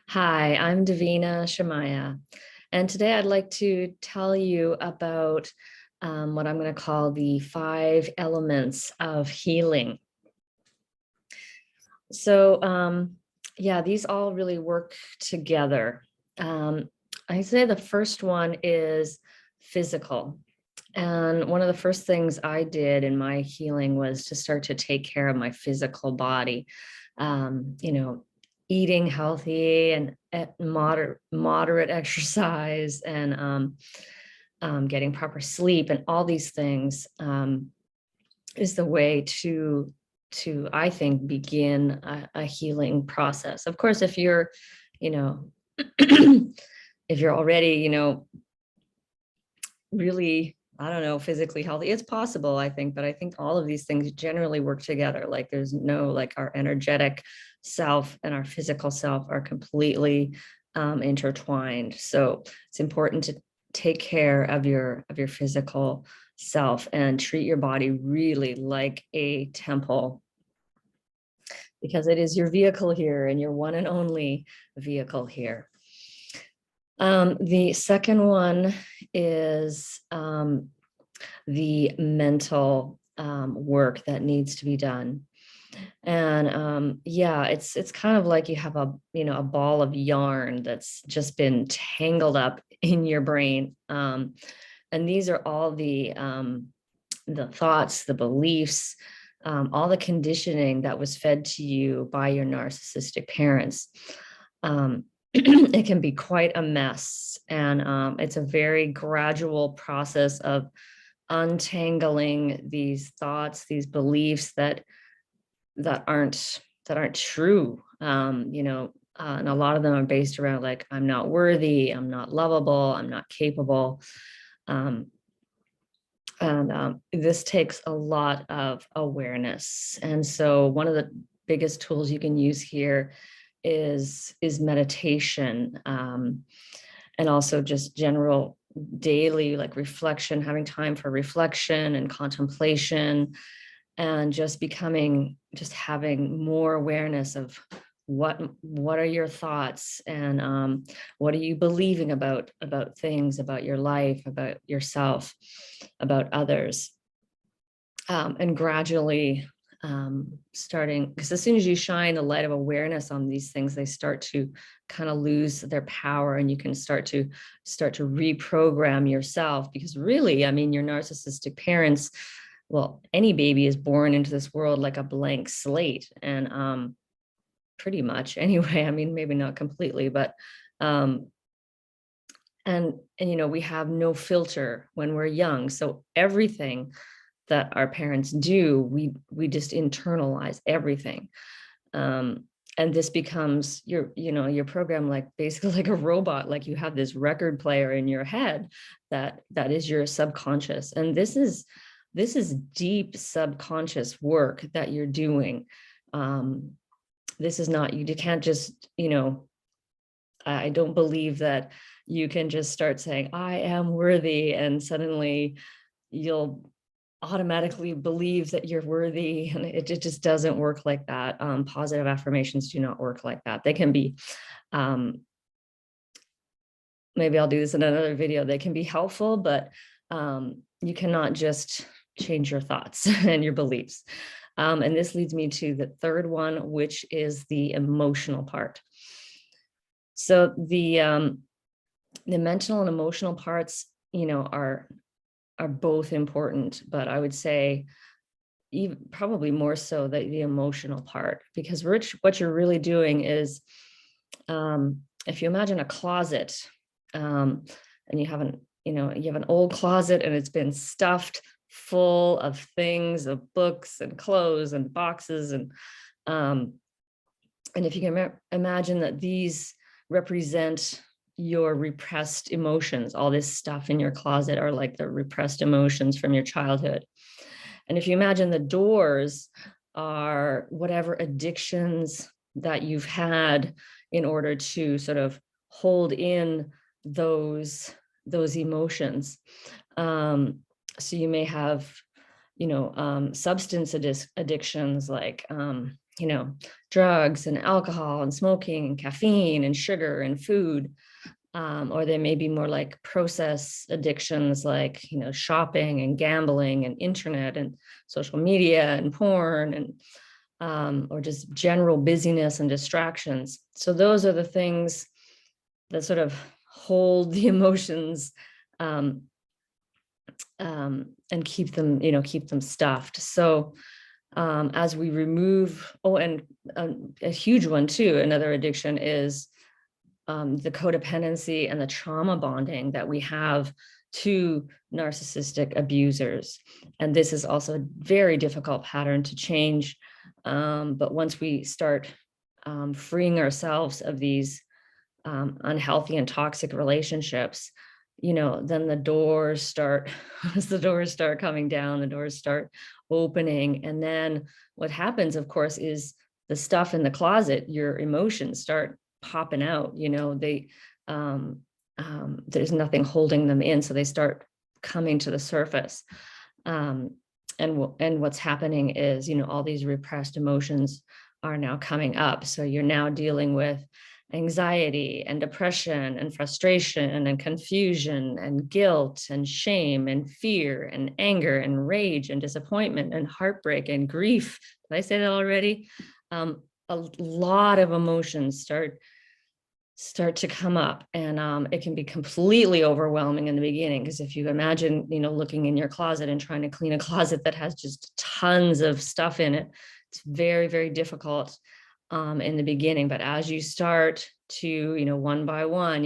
Hi, I'm Davina Shamaya, and today I'd like to tell you about what I'm going to call the 5 elements of healing. So, yeah, these all really work together. I say the first one is physical. And one of the first things I did in my healing was to start to take care of my physical body. You know, eating healthy and at moderate exercise and getting proper sleep and all these things is the way to I think begin a healing process. Of course, if you're, you know, if you're already, really, I don't know, physically healthy, it's possible, I think, but I think all of these things generally work together. Like there's no, like, our energetic self and our physical self are completely intertwined. So it's important to take care of your physical self and treat your body really like a temple, because it is your vehicle here and your one and only vehicle here. The second one is the mental work that needs to be done. And yeah, it's kind of like you have a ball of yarn that's just been tangled up in your brain. And these are all the thoughts, the beliefs, all the conditioning that was fed to you by your narcissistic parents. It can be quite a mess, and it's a very gradual process of untangling these thoughts, these beliefs that aren't true. And a lot of them are based around, like, I'm not worthy, I'm not lovable, I'm not capable. Um, and this takes a lot of awareness. And so one of the biggest tools you can use here is meditation, and also just general daily, like, reflection, having time for reflection and contemplation, and just having more awareness of what are your thoughts, and what are you believing about things, about your life, about yourself, about others. And gradually, starting, because as soon as you shine a light of awareness on these things, they start to kind of lose their power, and you can start to reprogram yourself. Because really, I mean, your narcissistic parents, well, any baby is born into this world like a blank slate, and pretty much anyway. I mean, maybe not completely, but um, and we have no filter when we're young, so everything that our parents do, we just internalize everything. And this becomes your program, like basically like a robot. Like, you have this record player in your head that is your subconscious, and this is deep subconscious work that you're doing. This is not, you can't just, I don't believe that you can just start saying, I am worthy, and suddenly you'll automatically believe that you're worthy. And it just doesn't work like that. Positive affirmations do not work like that. They can be, maybe I'll do this in another video, they can be helpful, but you cannot just change your thoughts and your beliefs. And this leads me to the third one, which is the emotional part. So the mental and emotional parts, are both important, but I would say even probably more so the emotional part, because what you're really doing is, if you imagine a closet, and you have an old closet, and it's been stuffed full of things, of books and clothes and boxes, and if you can imagine that these represent your repressed emotions, all this stuff in your closet are like the repressed emotions from your childhood. And if you imagine the doors are whatever addictions that you've had in order to sort of hold in those emotions. So you may have, substance addictions, like drugs and alcohol and smoking and caffeine and sugar and food. Or they may be more like process addictions, like, shopping and gambling and internet and social media and porn, and or just general busyness and distractions. So those are the things that sort of hold the emotions, and keep them stuffed. So as we remove, and a huge one too, another addiction is the codependency and the trauma bonding that we have to narcissistic abusers. And this is also a very difficult pattern to change. But once we start freeing ourselves of these unhealthy and toxic relationships, then the doors start, as the doors start coming down, the doors start opening. And then what happens, of course, is the stuff in the closet, your emotions start popping out. There's nothing holding them in, so they start coming to the surface. And what's happening is, all these repressed emotions are now coming up. So you're now dealing with anxiety and depression and frustration and confusion and guilt and shame and fear and anger and rage and disappointment and heartbreak and grief. Did I say that already? A lot of emotions start to come up, and it can be completely overwhelming in the beginning, because if you imagine, looking in your closet and trying to clean a closet that has just tons of stuff in it, it's very, very difficult in the beginning. But as you start to, one by one,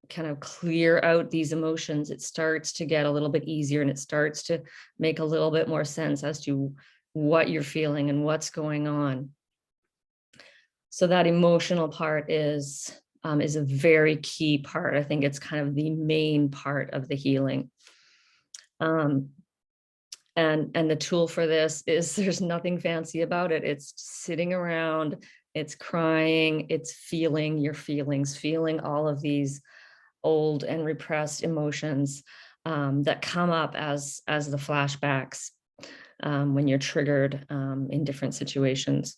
kind of clear out these emotions, it starts to get a little bit easier, and it starts to make a little bit more sense as to what you're feeling and what's going on. So that emotional part is a very key part. I think it's kind of the main part of the healing. And the tool for this is, there's nothing fancy about it. It's sitting around, it's crying, it's feeling your feelings, feeling all of these old and repressed emotions that come up as the flashbacks when you're triggered in different situations.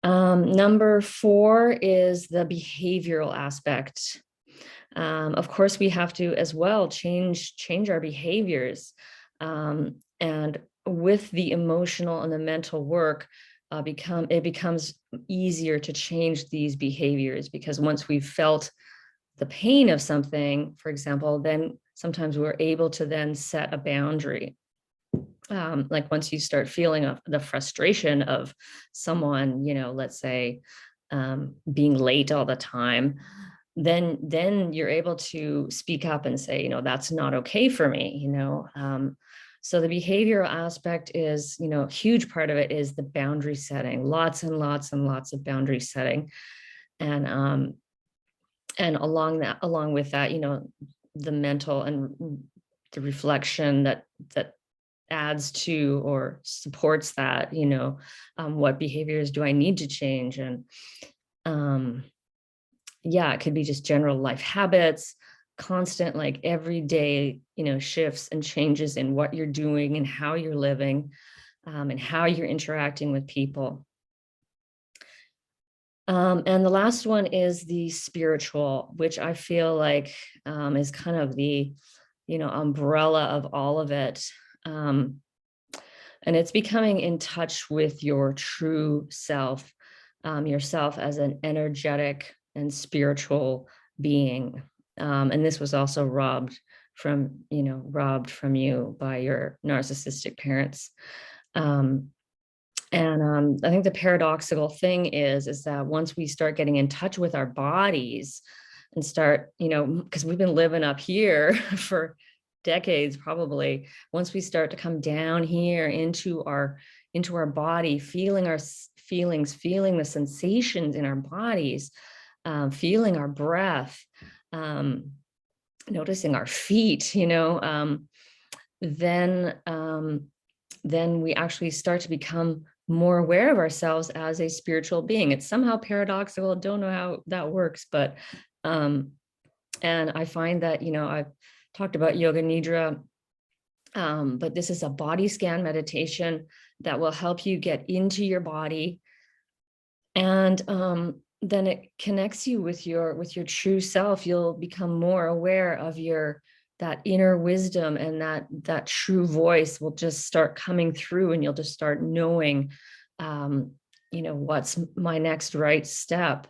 Number 4 is the behavioral aspect. Of course, we have to as well change our behaviors. And with the emotional and the mental work, it becomes easier to change these behaviors, because once we've felt the pain of something, for example, then sometimes we're able to then set a boundary. Like once you start feeling the frustration of someone, let's say being late all the time, then you're able to speak up and say, that's not okay for me. So the behavioral aspect is, a huge part of it is the boundary setting, lots and lots and lots of boundary setting. And along with that, the mental and the reflection that adds to or supports that, what behaviors do I need to change? And it could be just general life habits, constant, like everyday, shifts and changes in what you're doing and how you're living, and how you're interacting with people. And the last one is the spiritual, which I feel like is kind of the, umbrella of all of it. And it's becoming in touch with your true self, yourself as an energetic and spiritual being. And this was also robbed from you by your narcissistic parents. And I think the paradoxical thing is that once we start getting in touch with our bodies and start, because we've been living up here for decades, probably, once we start to come down here into our body, feeling our feelings, feeling the sensations in our bodies, feeling our breath, noticing our feet, then we actually start to become more aware of ourselves as a spiritual being. It's somehow paradoxical. I don't know how that works, but and I find that, I've talked about yoga nidra, but this is a body scan meditation that will help you get into your body. And then it connects you with your true self. You'll become more aware of that inner wisdom, and that true voice will just start coming through, and you'll just start knowing, what's my next right step.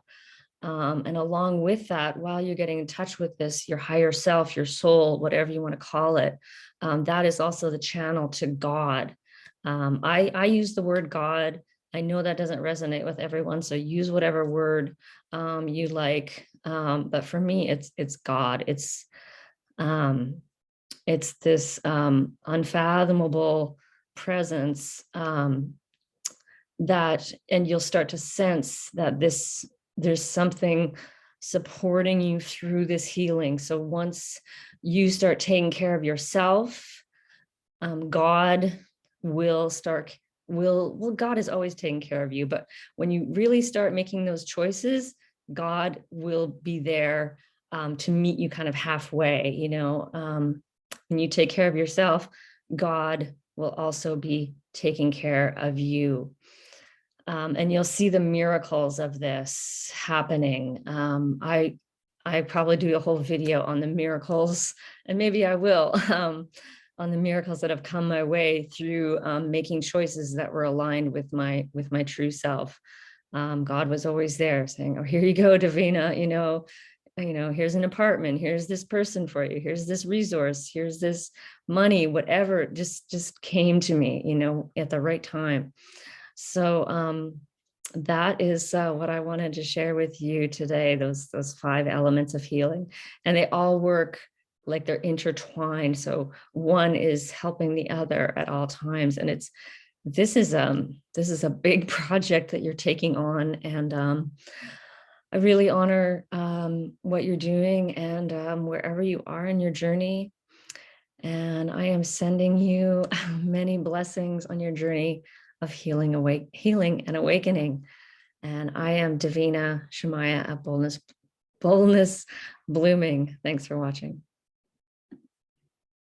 And along with that, while you're getting in touch with this, your higher self, your soul, whatever you want to call it, that is also the channel to God. I use the word God. I know that doesn't resonate with everyone, so use whatever word you like. But for me, it's God. It's this unfathomable presence, and you'll start to sense that there's something supporting you through this healing. So once you start taking care of yourself, God will start, God is always taking care of you, but when you really start making those choices, God will be there to meet you kind of halfway. When you take care of yourself, God will also be taking care of you. And you'll see the miracles of this happening. I probably do a whole video on the miracles, and maybe I will, on the miracles that have come my way through making choices that were aligned with my true self. God was always there saying, "Oh, here you go, Davina. Here's an apartment. Here's this person for you. Here's this resource. Here's this money. Whatever just came to me, at the right time." So that is what I wanted to share with you today, those 5 elements of healing. And they all work like they're intertwined. So one is helping the other at all times. And this is a big project that you're taking on. And I really honor what you're doing, and wherever you are in your journey. And I am sending you many blessings on your journey of healing and awakening. And I am Davina Shemaya at Boldness Blooming. Thanks for watching.